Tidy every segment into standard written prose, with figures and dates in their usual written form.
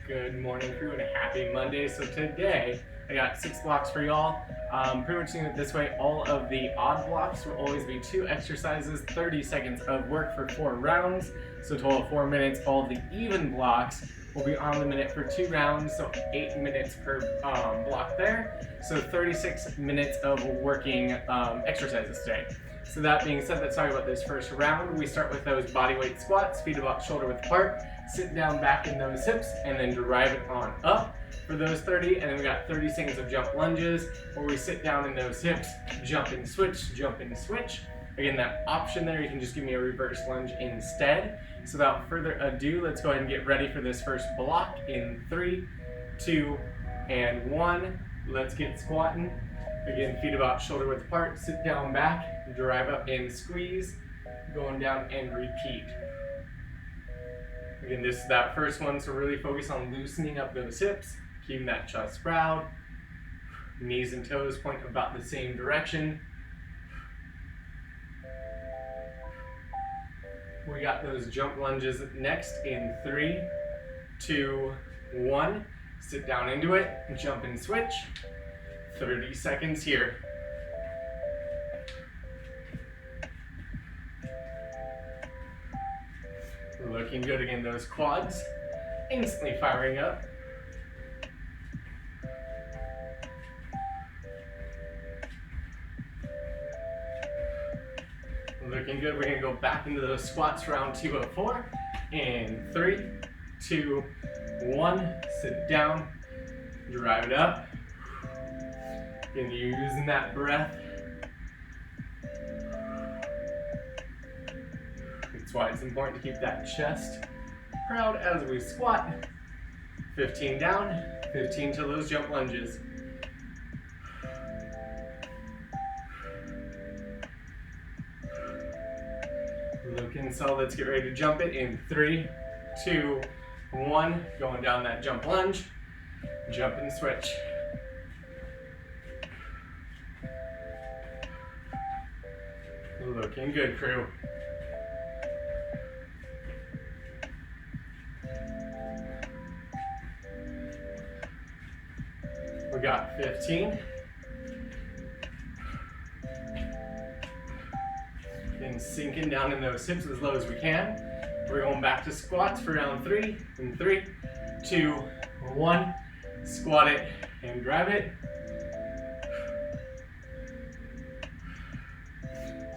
Good morning, crew, and a happy Monday. So today, I got 6 blocks for y'all. Pretty much doing it this way. All of the odd blocks will always be 2 exercises, 30 seconds of work for 4 rounds. So total of 4 minutes. All of the even blocks will be on the minute for 2 rounds, so 8 minutes per block there. So 36 minutes of working exercises today. So that being said, let's talk about this first round. We start with those bodyweight squats, feet about shoulder width apart, sit down back in those hips, and then drive it on up for those 30. And then we got 30 seconds of jump lunges, where we sit down in those hips, jump and switch, jump and switch. Again, that option there, you can just give me a reverse lunge instead. So without further ado, let's go ahead and get ready for this first block in 3, 2, and 1. Let's get squatting. Again, feet about shoulder width apart, sit down back, drive up and squeeze, going down and repeat. Again, this is that first one, so really focus on loosening up those hips, keeping that chest proud. Knees and toes point about the same direction. We got those jump lunges next in 3, 2, 1. Sit down into it, jump and switch. 30 seconds here. Looking good again, those quads instantly firing up. Looking good, we're gonna go back into those squats, round 2 of 4. In 3, 2, 1, sit down, drive it up. Again, you're using that breath. That's why it's important to keep that chest proud as we squat. 15 down, 15 to those jump lunges. Looking solid, let's get ready to jump it in 3, 2, 1. Going down that jump lunge, jump and switch. Looking good, crew. We got 15. And sinking down in those hips as low as we can. We're going back to squats for round 3. In 3, 2, 1. Squat it and grab it.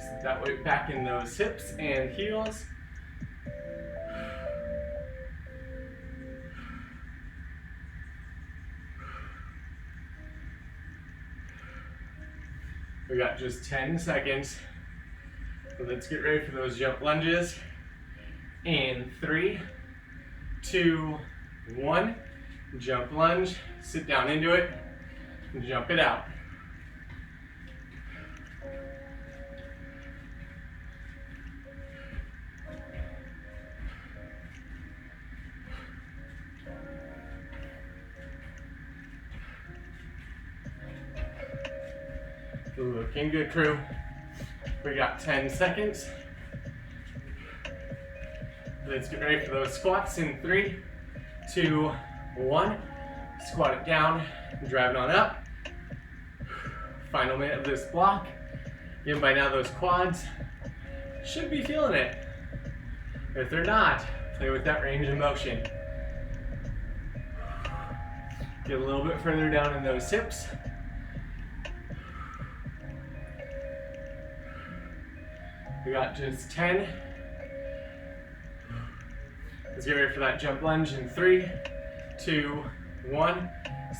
Sit that weight back in those hips and heels. We got just 10 seconds. So let's get ready for those jump lunges. In 3, 2, 1. Jump lunge, sit down into it, and jump it out. Looking good, crew. We got 10 seconds. Let's get ready for those squats in 3, 2, 1. Squat it down, drive it on up. Final minute of this block. Again, by now those quads should be feeling it. If they're not, play with that range of motion. Get a little bit further down in those hips. We got just 10. Let's get ready for that jump lunge in 3, 2, 1.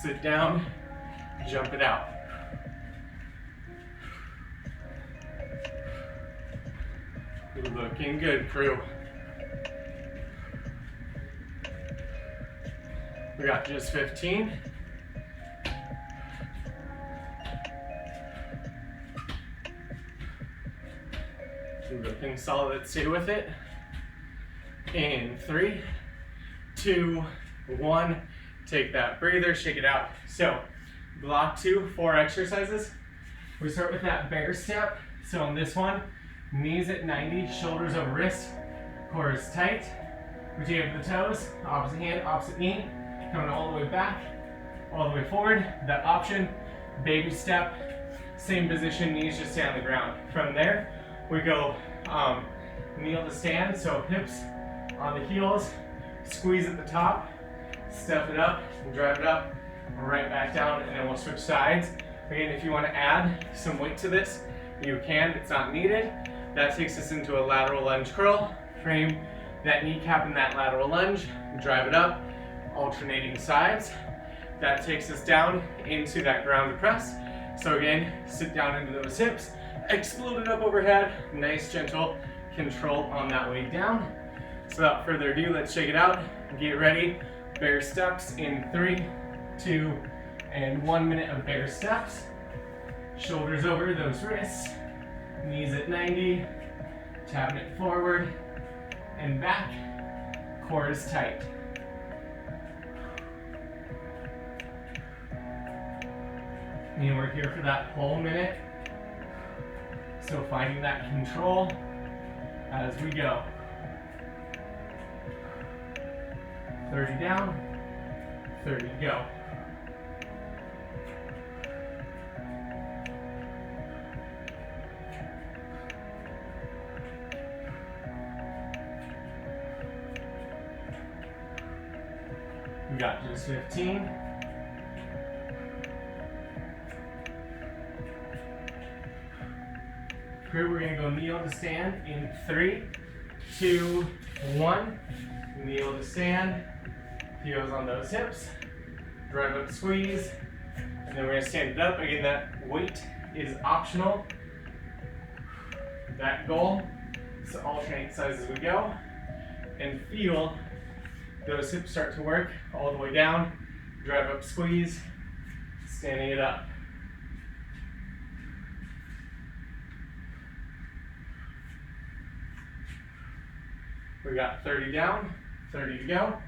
Sit down, jump it out. Looking good, crew. We got just 15. Looking solid, let's stay with it. In 3, 2, 1. Take that breather, shake it out. So, block 2, 4 exercises. We start with that bear step. So on this one, knees at 90, shoulders over wrist, core is tight. We take up the toes, opposite hand, opposite knee, Coming all the way back, all the way forward. That option, baby step, same position, knees just stay on the ground. From there, we go kneel to stand, so hips on the heels, squeeze at the top, step it up, and drive it up, right back down, and then we'll switch sides. Again, if you want to add some weight to this, you can, it's not needed. That takes us into a lateral lunge curl. Frame that kneecap in that lateral lunge, drive it up, alternating sides. That takes us down into that ground press. So again, sit down into those hips, explode it up overhead, nice gentle control on that way down. So without further ado, let's check it out. Get ready, bear steps in 3, 2, and 1 minute of bear steps. Shoulders over those wrists, knees at 90, tapping it forward and back, core is tight. And we're here for that whole minute. So finding that control as we go. 30 down, 30 to go. We got just 15. Here we're gonna go kneel to stand in 3, 2, 1. Kneel to stand, heels on those hips, drive up, squeeze, and then we're gonna stand it up. Again, that weight is optional. That goal is to alternate sides as we go, and feel those hips start to work all the way down, drive up, squeeze, standing it up. We got 30 down, 30 to go.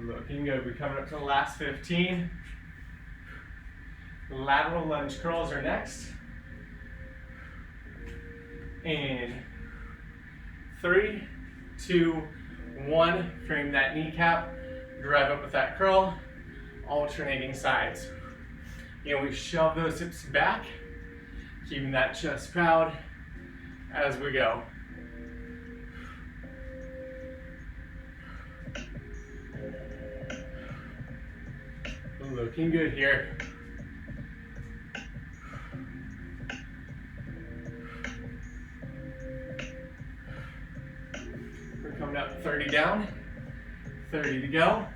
Looking good. We're coming up to the last 15. Lateral lunge curls are next. In 3, 2, 1. Frame that kneecap. Drive up with that curl. Alternating sides. And we shove those hips back, keeping that chest proud as we go. Looking good here. We're coming up 30 down, 30 to go.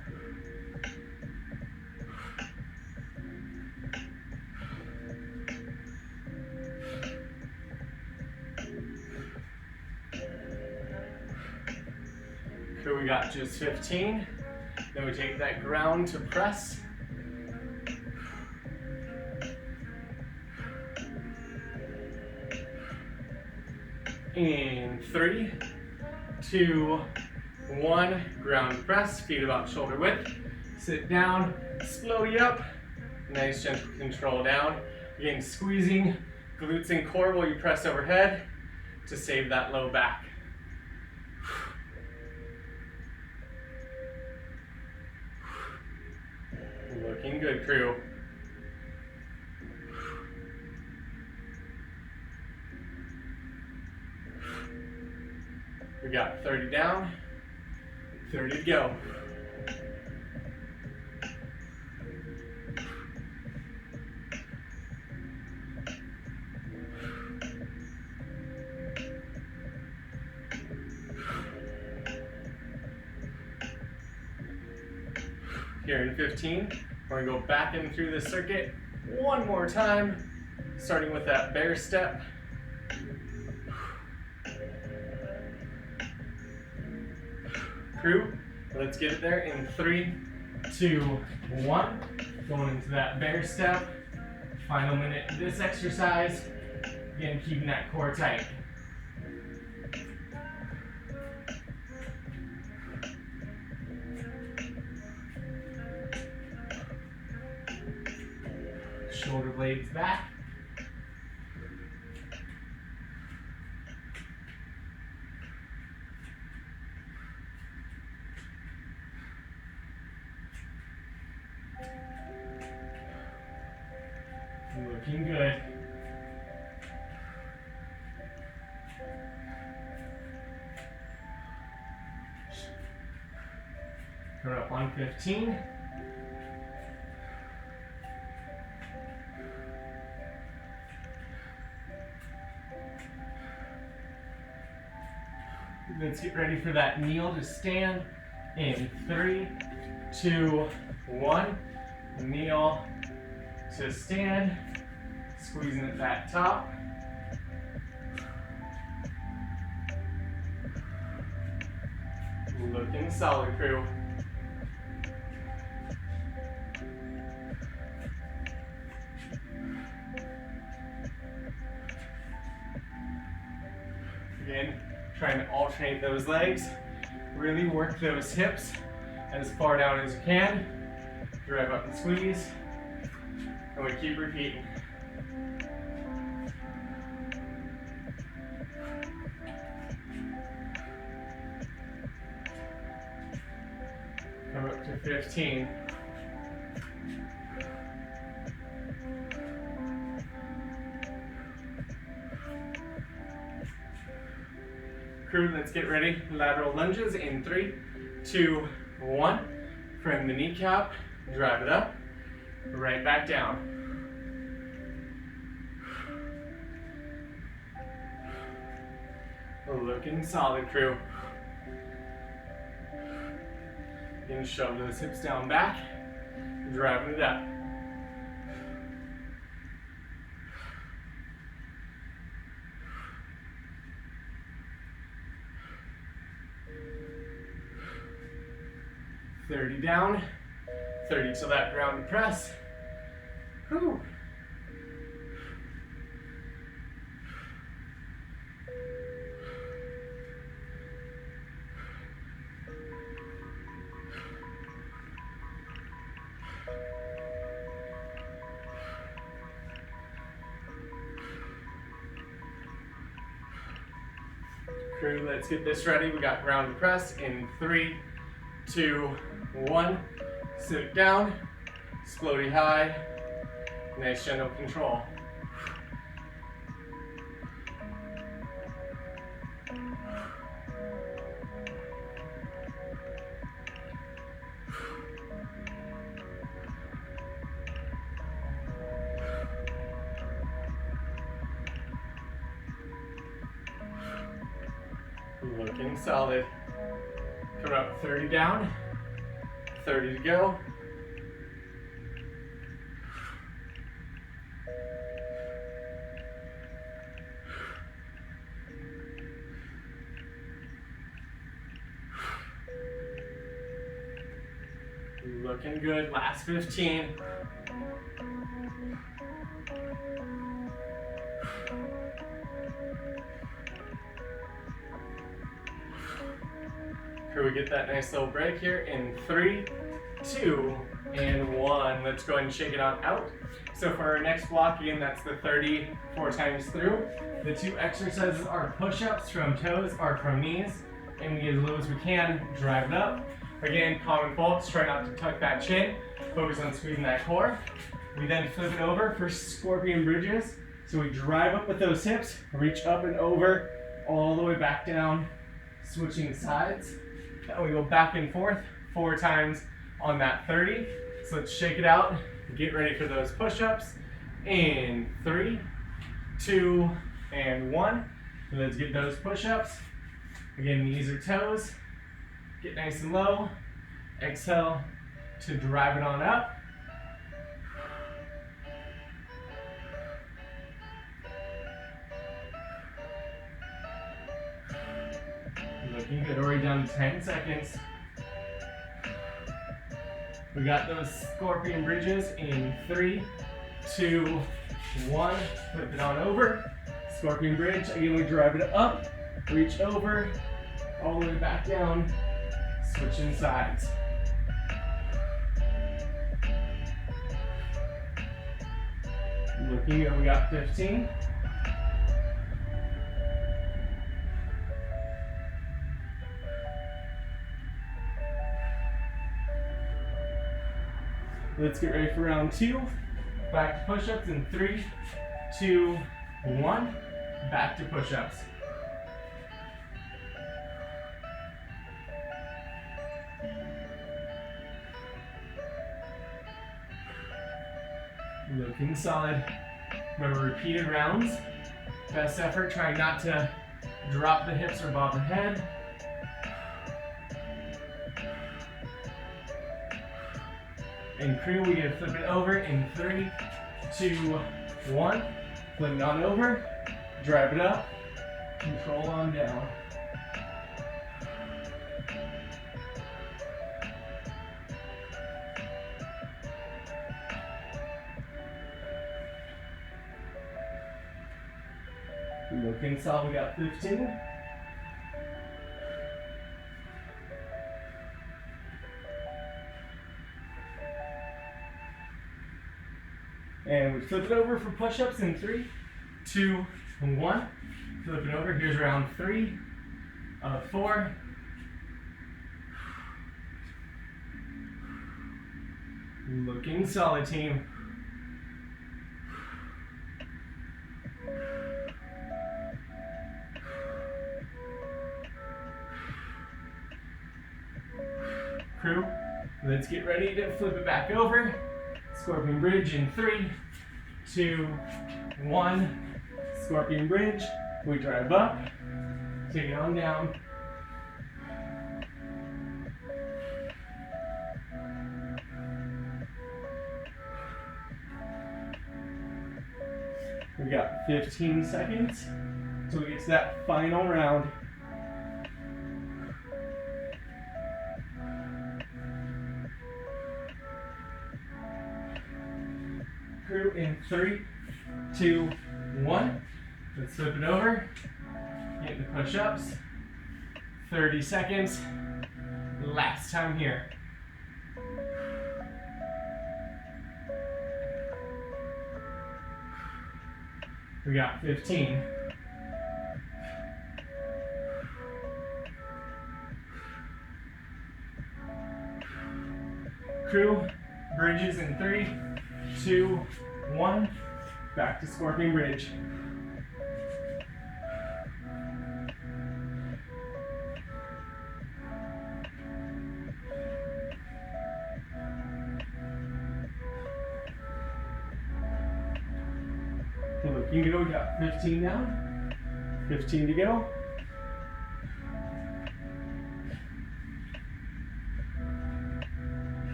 Here we got just 15. Then we take that ground to press. In 3, 2, 1, ground press, feet about shoulder width. Sit down, slowly up, nice gentle control down. Again, squeezing glutes and core while you press overhead to save that low back. Looking good, crew. We got 30 down, 30 to go. Here in 15, we're gonna go back in through the circuit one more time, starting with that bear step. Crew, let's get it there in 3, 2, 1. Going into that bear step. Final minute of this exercise. Again, keeping that core tight. shoulder blades back. Looking good. Coming up on 15. Let's get ready for that kneel to stand in 3, 2, 1. Kneel to stand, squeezing at that top. Looking solid, crew. Again, trying to alternate those legs. Really work those hips as far down as you can. Drive up and squeeze. And we keep repeating. Come up to 15. Crew, let's get ready. Lateral lunges in 3, 2, 1. From the kneecap, drive it up, right back down. Looking solid, crew. Again, shove those hips down back, driving it up. $30 down, 30 to that ground press. Whew. Crew, let's get this ready. We got ground press in 3, 2, 1. Sit down, floaty high, nice gentle control. Looking solid. Come up 30 down, 30 to go. Looking good, last 15. Here we get that nice little break here in 3, 2, and 1. Let's go ahead and shake it on out. So for our next block, again, that's the 34 times through. The 2 exercises are push-ups from toes or from knees, and we get as low as we can, drive it up. Again, common faults, try not to tuck that chin, focus on squeezing that core. We then flip it over for scorpion bridges. So we drive up with those hips, reach up and over, all the way back down, switching sides. And we go back and forth 4 times on that 30. So let's shake it out, get ready for those push-ups in 3, 2, and 1. So let's get those push-ups. Again, knees or toes. Get nice and low. Exhale to drive it on up. Looking good, already down to 10 seconds. We got those scorpion bridges in 3, 2, 1. Flip it on over. Scorpion bridge, again we drive it up, reach over, all the way back down, switching sides. Looking good, we got 15. Let's get ready for round 2. Back to push-ups in 3, 2, 1. Back to push-ups. Looking solid. Remember, repeated rounds. Best effort, trying not to drop the hips or bob the head. And crew, we gonna flip it over in 3, 2, 1. Flip it on over, drive it up, control on down. Looking solid, we got 15. And we flip it over for push-ups in 3, 2, 1. Flip it over, here's round 3 of 4. Looking solid, team. Crew, let's get ready to flip it back over. Scorpion bridge in 3, 2, 1. Scorpion bridge. We drive up. Take it on down. We got 15 seconds till we get to that final round. Crew in 3, 2, 1. Let's flip it over. Get the push-ups. 30 seconds. Last time here. We got 15. Crew, bridges in 3, 2, 1. Back to scorpion bridge. Looking good, we got 15 down. 15 to go.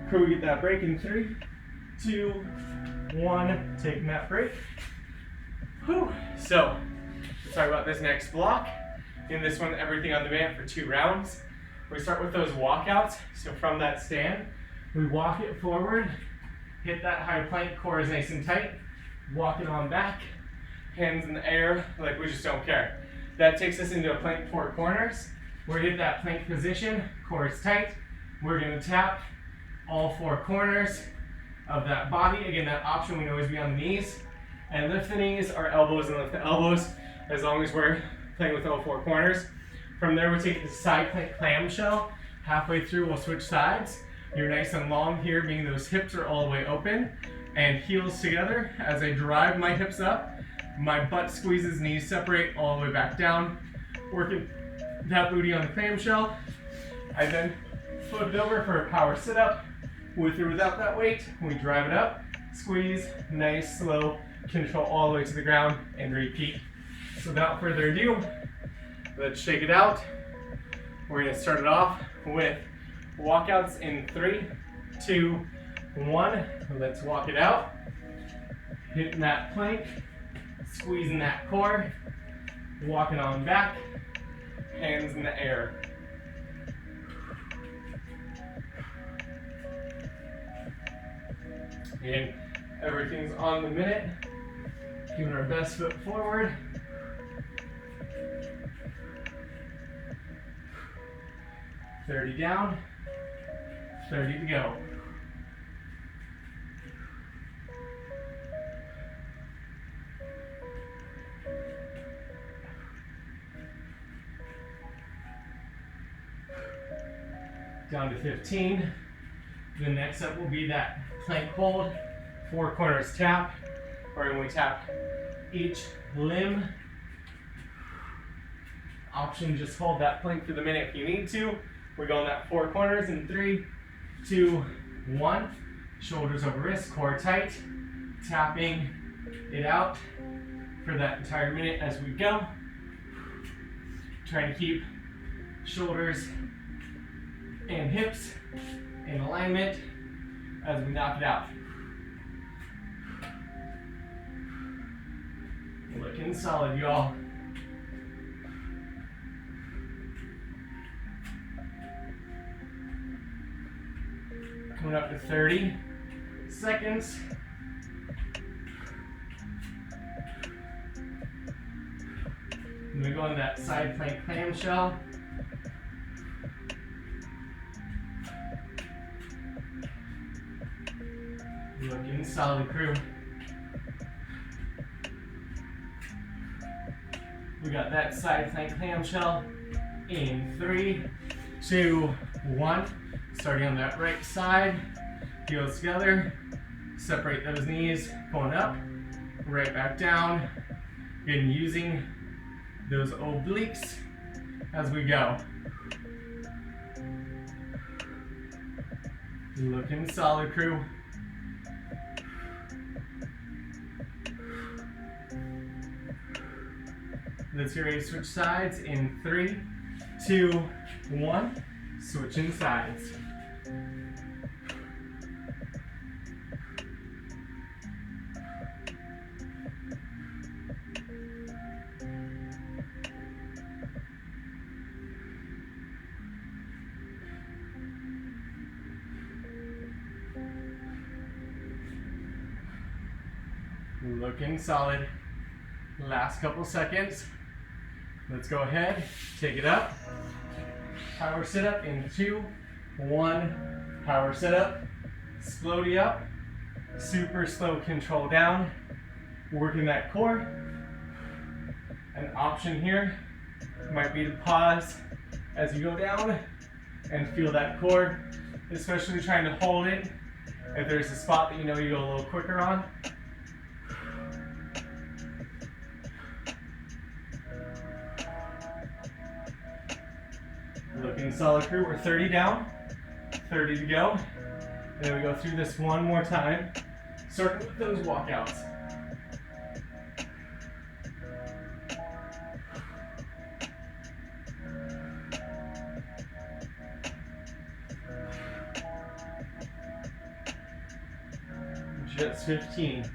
Crew, we get that break in 3, 2, 1. Taking that break. Whew. So, let's talk about this next block. In this one, everything on demand for 2 rounds. We start with those walkouts. So from that stand, we walk it forward, hit that high plank, core is nice and tight, walk it on back, hands in the air like we just don't care. That takes us into a plank 4 corners. We're in that plank position, core is tight. We're gonna tap all 4 corners of that body. Again, that option we can always be on the knees. And lift the knees, our elbows, and lift the elbows as long as we're playing with all 4 corners. From there, we'll take the side plank clamshell. Halfway through, we'll switch sides. You're nice and long here, meaning those hips are all the way open. And heels together. As I drive my hips up, my butt squeezes, knees separate all the way back down. Working that booty on the clamshell. I then flip it over for a power sit-up. With or without that weight, we drive it up, squeeze, nice, slow, control all the way to the ground, and repeat. So without further ado, let's shake it out. We're gonna start it off with walkouts in 3, 2, 1. Let's walk it out. Hitting that plank, squeezing that core, walking on back, hands in the air. And everything's on the minute. Giving our best foot forward. $30 down, 30 to go. Down to 15. The next up will be that plank hold, 4 corners tap, where we tap each limb. Option, just hold that plank for the minute if you need to. We're going that 4 corners in 3, 2, 1. Shoulders over wrists, core tight. Tapping it out for that entire minute as we go. Trying to keep shoulders and hips in alignment as we knock it out. Looking solid, y'all. Coming up to 30 seconds. And we go in that side plank clamshell. Looking solid, crew. We got that side plank clamshell in 3, 2, 1. Starting on that right side, heels together, separate those knees, going up, right back down. Again, using those obliques as we go. Looking solid, crew. Let's get ready to switch sides in 3, 2, 1. Switching sides. Looking solid. Last couple seconds. Let's go ahead, take it up. Power sit up in 2, 1. Power sit up. Slowly up. Super slow control down. Working that core. An option here might be to pause as you go down and feel that core, especially trying to hold it if there's a spot that you know you go a little quicker on. Looking solid, crew. We're 30 down, 30 to go. And then we go through this one more time, starting with those walkouts. Just 15.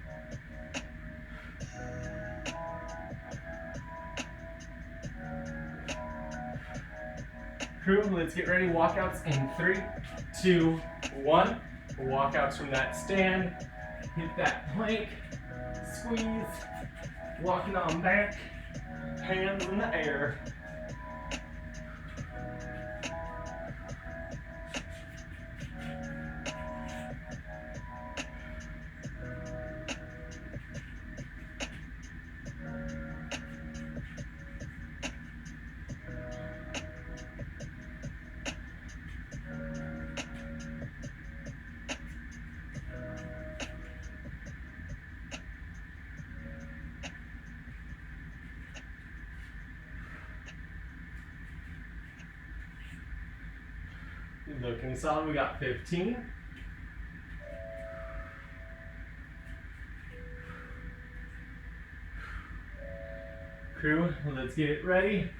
Crew, let's get ready. Walkouts in 3, 2, 1. Walkouts from that stand. Hit that plank. Squeeze. Walking on back. Hands in the air. Looking solid, we got 15. Crew, let's get it ready.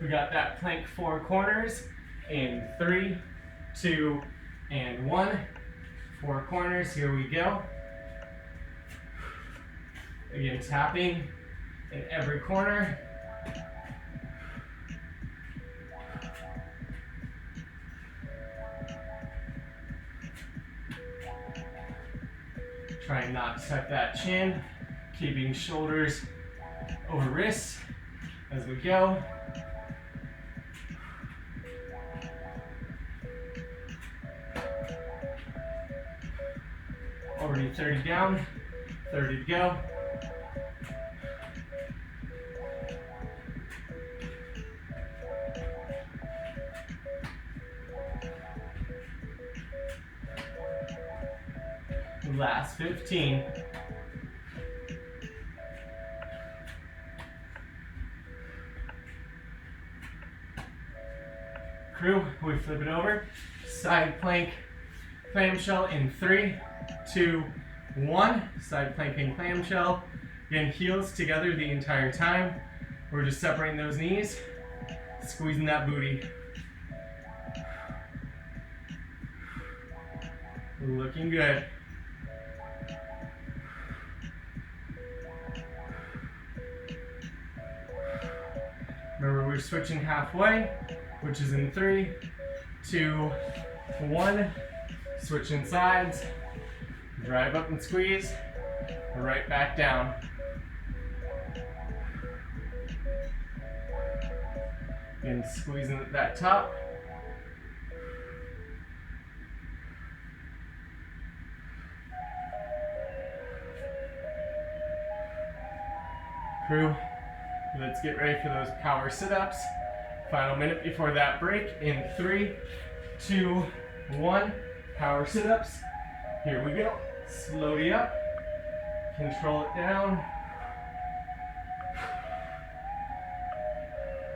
We got that plank 4 corners in 3, 2, and 1. 4 corners, here we go. Again, tapping in every corner. Try not to tuck that chin, keeping shoulders over wrists as we go. Already 30 down, 30 to go. Last 15. Crew, we flip it over. Side plank, clamshell in 3, 2, 1. Side plank and clamshell. Again, heels together the entire time. We're just separating those knees, squeezing that booty. Looking good. Remember, we're switching halfway, which is in 3, 2, 1. Switching sides. Drive up and squeeze. Right back down. And squeezing at that top. Crew, let's get ready for those power sit-ups. Final minute before that break in 3, 2, 1. Power sit-ups. Here we go. Slowly up. Control it down.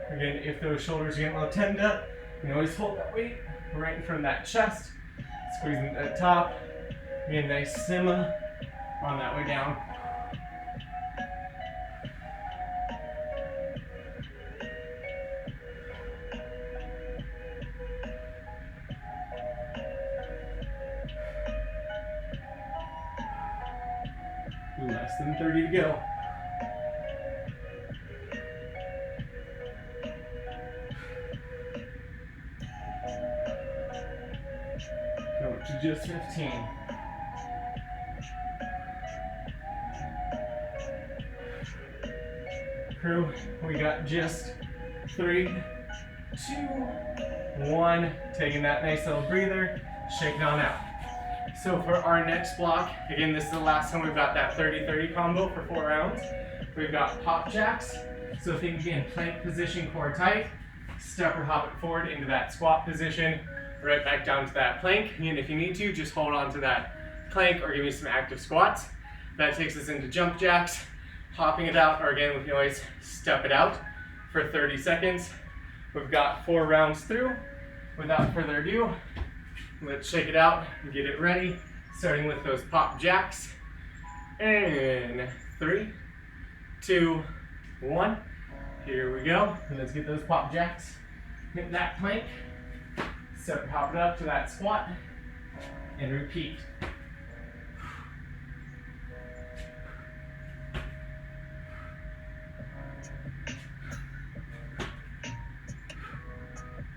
Again, if those shoulders are getting a little tensed up, you can always hold that weight right in front of that chest. Squeezing at that top. Again, nice simmer on that way down. Less than 30 to go. Go to just 15. Crew, we got just 3, 2, 1. Taking that nice little breather, shake it on out. So for our next block, again, this is the last time we've got that 30-30 combo for 4 rounds. We've got pop jacks. So think again, plank position, core tight. Step or hop it forward into that squat position, right back down to that plank. And if you need to, just hold on to that plank or give me some active squats. That takes us into jump jacks, hopping it out, or again, we can always step it out for 30 seconds. We've got 4 rounds through. Without further ado, let's shake it out and get it ready, starting with those pop jacks. And 3, 2, 1. Here we go. And let's get those pop jacks. Hit that plank. Step, hop it up to that squat. And repeat.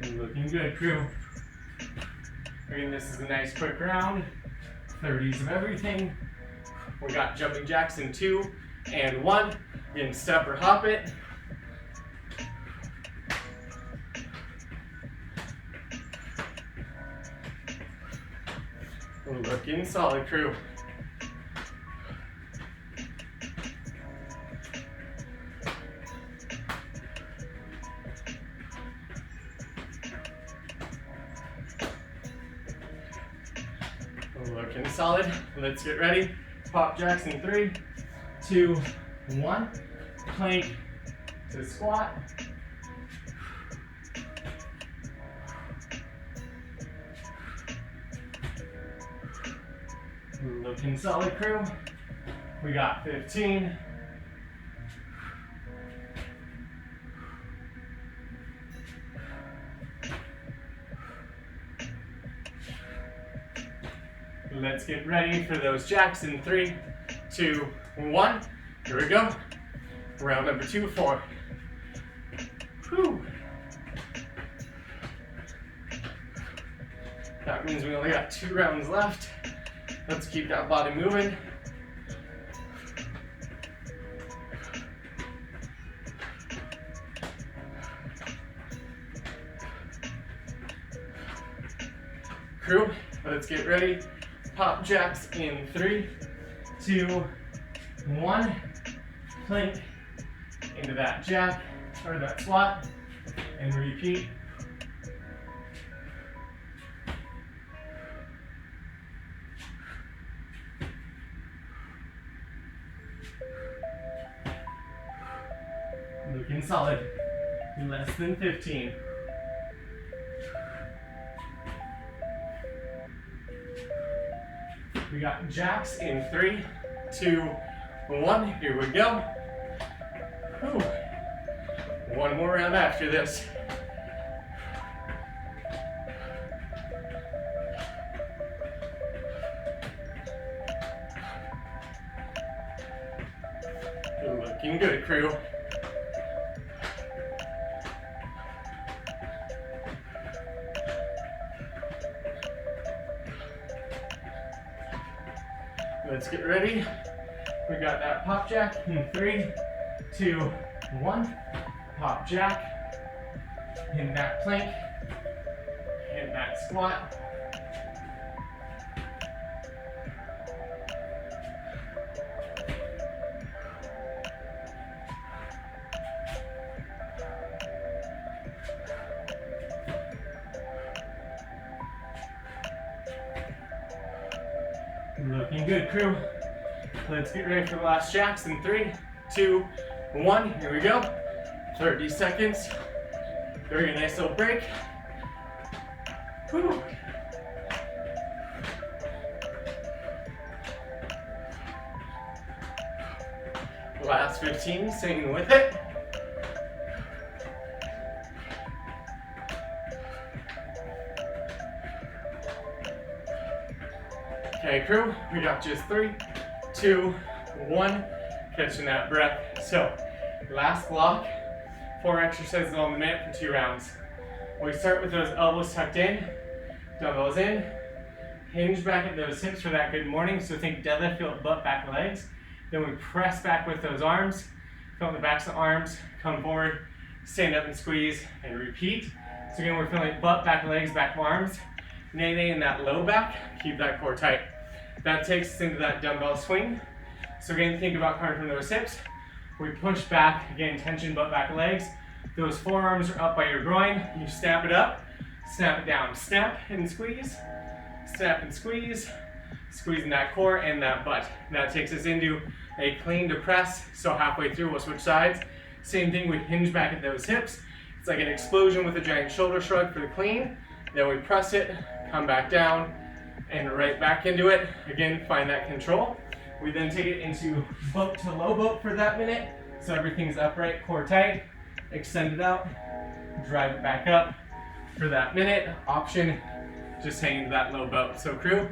And looking good, crew. Again, this is a nice quick round. 30s of everything. We got jumping jacks in 2 and 1. Again, step or hop it. Looking solid, crew. Looking solid. Let's get ready. Pop jacks in 3, 2, 1. Plank to squat. Looking solid, crew. We got 15. Let's get ready for those jacks in 3, 2, 1. Here we go. Round number 2, 4. Whew. That means we only got 2 rounds left. Let's keep that body moving. Crew, let's get ready. Pop jacks in 3, 2, 1. Plank into that jack or that squat and repeat. Looking solid. Less than 15. We got jacks in 3, 2, 1. Here we go. Whew. One more round after this. Looking good, crew. Let's get ready. We got that pop jack in 3, 2, 1. Pop jack. In that plank. In that squat. Looking good, crew. Let's get ready for the last jacks in 3, 2, 1. Here we go. 30 seconds. Very nice little break. Whew. Last 15, singing with it. Okay, crew, we got just 3, 2, 1, catching that breath. So, last block, 4 exercises on the minute for 2 rounds. We start with those elbows tucked in, dumbbells in, hinge back at those hips for that good morning. So think deadlift, feel it, butt, back, legs. Then we press back with those arms, feel the backs of the arms, come forward, stand up and squeeze, and repeat. So again, we're feeling butt, back, legs, back, arms, nay in that low back, keep that core tight. That takes us into that dumbbell swing. So again, think about coming from those hips. We push back, again, tension, butt, back, legs. Those forearms are up by your groin. You snap it up, snap it down. Snap and squeeze, snap and squeeze. Squeezing that core and that butt. That takes us into a clean to press. So halfway through, we'll switch sides. Same thing, we hinge back at those hips. It's like an explosion with a giant shoulder shrug for the clean. Then we press it, come back down, and right back into it. Again, find that control. We then take it into boat to low boat for that minute. So everything's upright, core tight. Extend it out, drive it back up for that minute. Option, just hang to that low boat. So crew,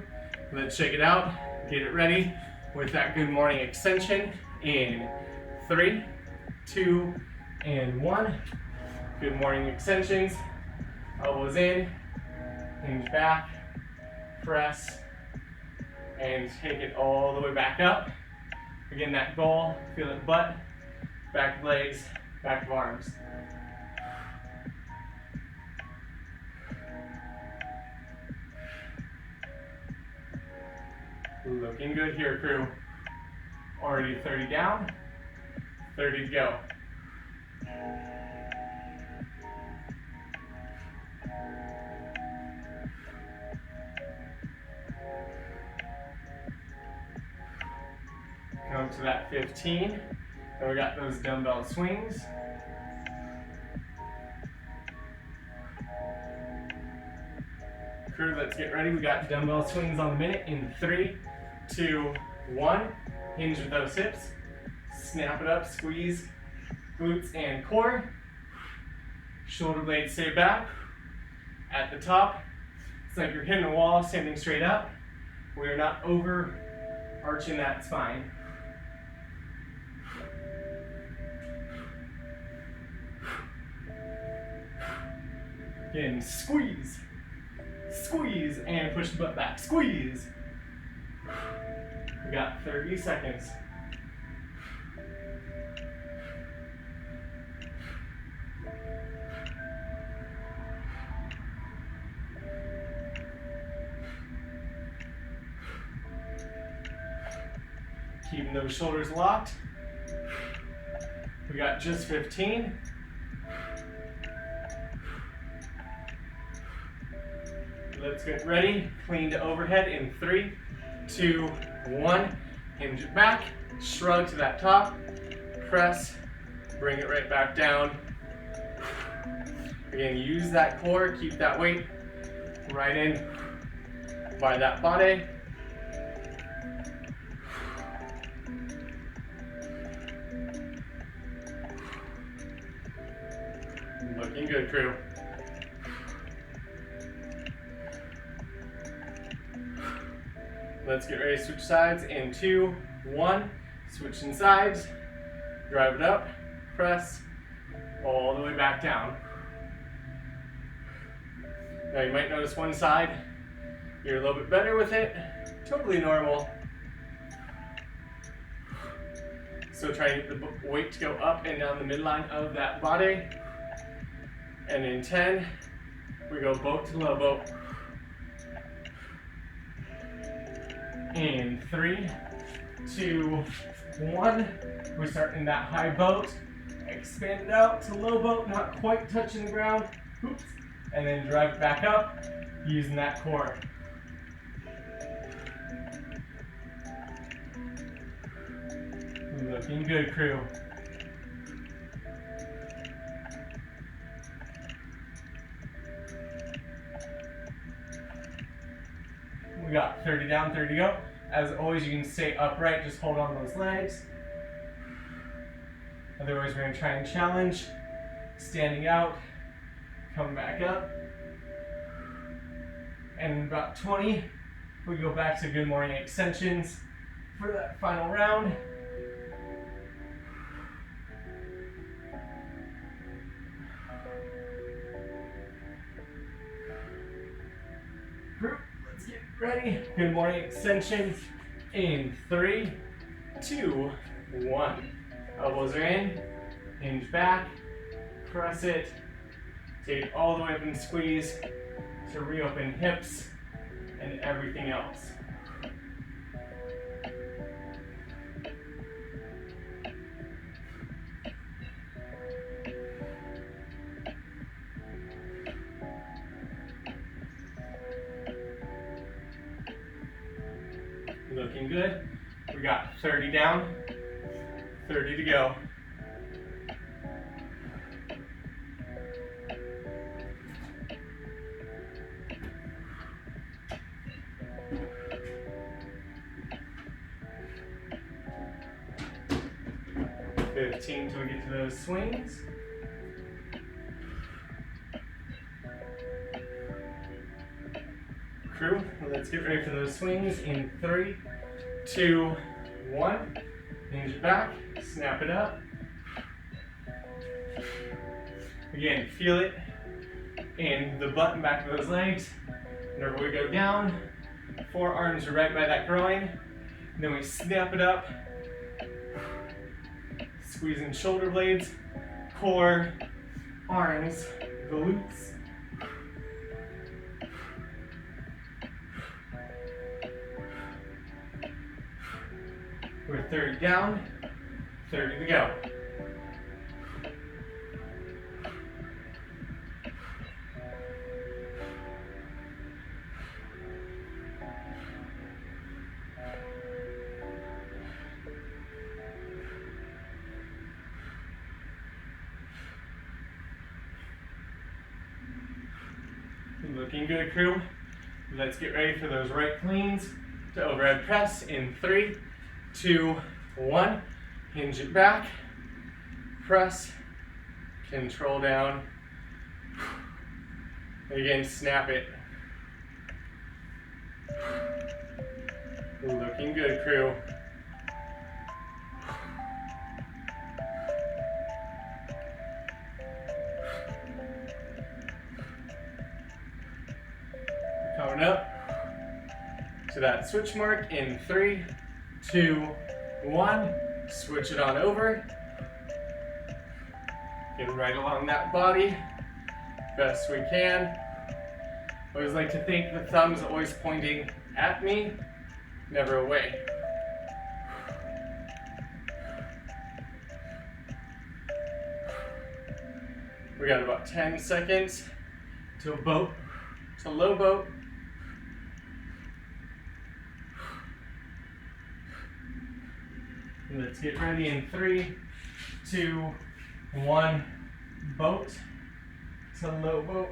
let's shake it out, get it ready with that good morning extension in 3, 2, and 1. Good morning extensions, elbows in, hinge back, press, and take it all the way back up. Again, that goal, feel it butt, back legs, back of arms. Looking good here, crew. Already 30 down, 30 to go. Come to that 15. And we got those dumbbell swings. Crew, let's get ready. We got dumbbell swings on the minute in 3, 2, 1. Hinge with those hips. Snap it up, squeeze glutes and core. Shoulder blades stay back. At the top, it's like you're hitting a wall, standing straight up. We are not overarching that spine. Again, squeeze, squeeze, and push the butt back. Squeeze. We got 30 seconds. Keeping those shoulders locked. We got just 15. Let's get ready. Clean to overhead in 3, 2, 1. Hinge it back. Shrug to that top. Press Bring it right back down. Again, use that core, keep that weight right in by that body. Looking good, crew. Let's get ready to switch sides in 2, 1. Switching sides, drive it up, press, all the way back down. Now you might notice one side, you're a little bit better with it, totally normal. So try and get the weight to go up and down the midline of that body. And in 10, we go boat to low boat. In 3, 2, 1, we start in that high boat, expand it out to low boat, not quite touching the ground, oops, and then drive it back up, using that core. Looking good, crew. We got 30 down, 30 to go. As always, you can stay upright, just hold on those legs. Otherwise, we're gonna try and challenge, standing out, come back up. And in about 20, we go back to good morning extensions for that final round. Group, let's get ready. Good morning extensions in 3, 2, 1. Elbows are in, hinge back, press it, take it all the way up and squeeze to reopen hips and everything else. Looking good. We got 30 down, 30 to go. Till we get to those swings. Crew, let's get ready for those swings in 3, 2, 1. Hinge it back, snap it up. Again, feel it in the butt and back of those legs. Whenever we go down, forearms are right by that groin. And then we snap it up. Squeezing shoulder blades, core, arms, glutes. We're 30 down, 30 to go. Looking good, crew. Let's get ready for those right cleans to overhead press in 3, 2, 1. Hinge it back, press, control down. Again, snap it. Looking good, crew. Coming up to that switch mark in 3, 2, 1. Switch it on over. Get right along that body, best we can. Always like to think the thumb's always pointing at me, never away. We got about 10 seconds to boat, to low boat. Let's get ready in 3, 2, 1 boat to low boat.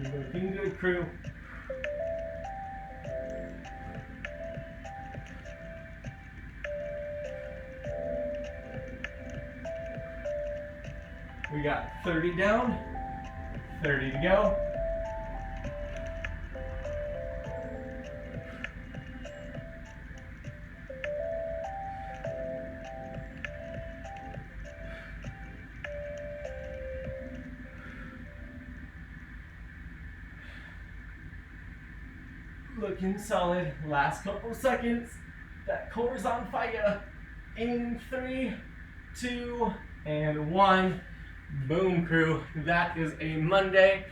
Looking good, crew. We got 30 down, 30 to go. Looking solid. Last couple seconds. That core's on fire. In 3, 2, and 1. Boom, crew. That is a Monday.